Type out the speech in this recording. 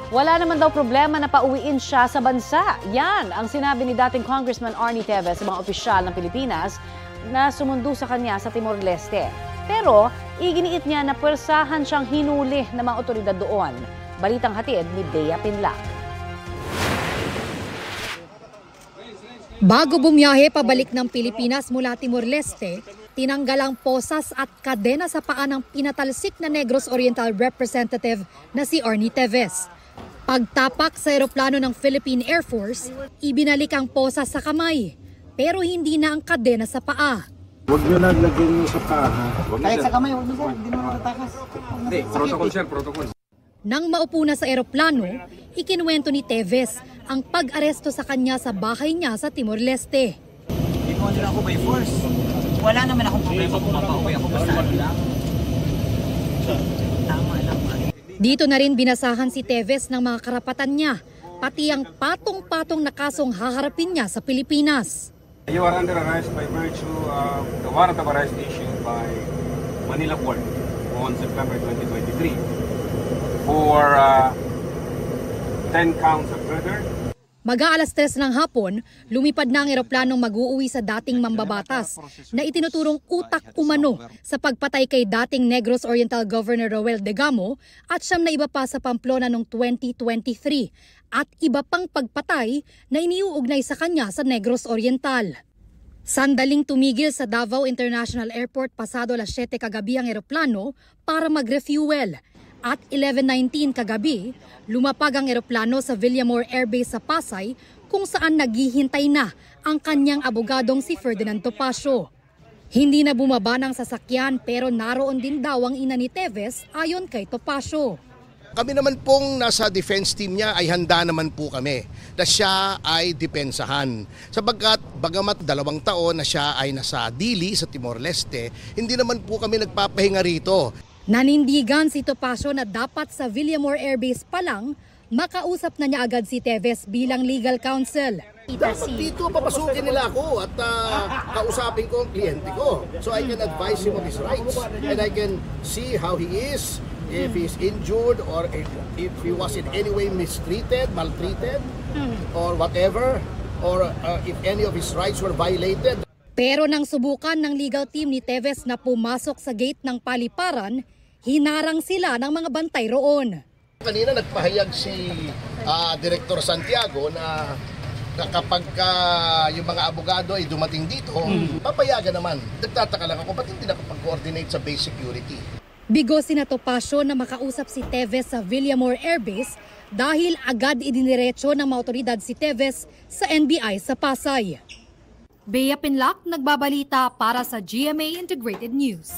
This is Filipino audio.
Wala naman daw problema na pauwiin siya sa bansa. Yan ang sinabi ni dating Congressman Arnie Teves sa mga opisyal ng Pilipinas na sumundo sa kanya sa Timor-Leste. Pero iginiit niya na pwersahan siyang hinuli ng mga otoridad doon. Balitang hatid ni Bea Pinlac. Bago bumiyahe pabalik ng Pilipinas mula Timor-Leste, tinanggal ang posas at kadena sa paa ng pinatalsik na Negros Oriental representative na si Arnie Teves. Pagtapak sa eroplano ng Philippine Air Force, ibinalik ang posas sa kamay, pero hindi na ang kadena sa paa. Huwag nyo na lagyan nyo sa paa. Kahit sa kamay, huwag nyo sir, hindi mo matatakas. Hindi, protocol sir, protocol. Nang maupo na sa eroplano, ikinuwento ni Teves ang pag-aresto sa kanya sa bahay niya sa Timor-Leste. Binuha nila ako by force. Wala naman akong problema kung mapauwi ako basta ano lang. Tama lang. Dito na rin binasahan si Teves ng mga karapatan niya, pati ang patong-patong na kasong haharapin niya sa Pilipinas. You are under arrest by virtue of the warrant of arrest issued by Manila Court on September 2023 for 10 counts of murder. Mag-aalas 3 ng hapon, lumipad na ang eroplanong mag-uuwi sa dating mambabatas na itinuturong utak umano sa pagpatay kay dating Negros Oriental Governor Roel Degamo at siyam na iba pa sa Pamplona noong 2023 at iba pang pagpatay na iniuugnay sa kanya sa Negros Oriental. Sandaling tumigil sa Davao International Airport pasado alas 7 kagabi ang eroplano para mag-refuel. At 11:19 kagabi, lumapag ang eroplano sa Villamor Air Base sa Pasay kung saan naghihintay na ang kanyang abogadong si Ferdinand Topacio. Hindi na bumaba ng sasakyan pero naroon din daw ang ina ni Teves ayon kay Topacio. Kami naman pong nasa defense team niya ay handa naman po kami na siya ay depensahan. Sapagkat bagamat 2 taon na siya ay nasa Dili sa Timor-Leste, hindi naman po kami nagpapahinga rito. Nanindigan si Topacio na dapat sa Villamor Air Base pa lang, makausap na niya agad si Teves bilang legal counsel. Dapat dito papasukin nila ako at kausapin ko ang kliyente ko. So I can advise him of his rights and I can see how he is, if he's injured or if he was in any way mistreated, maltreated or whatever, or if any of his rights were violated. Pero nang subukan ng legal team ni Teves na pumasok sa gate ng paliparan, hinarang sila ng mga bantay roon. Kanina nagpahayag si Director Santiago na kapag yung mga abogado ay dumating dito, papayagan naman. Nagtataka lang ako, ba't hindi nakapag-coordinate sa base security? Bigo si Topacio na makausap si Teves sa Villamor Air Base dahil agad idiniretso ng mga otoridad si Teves sa NBI sa Pasay. Bea Pinlac, nagbabalita para sa GMA Integrated News.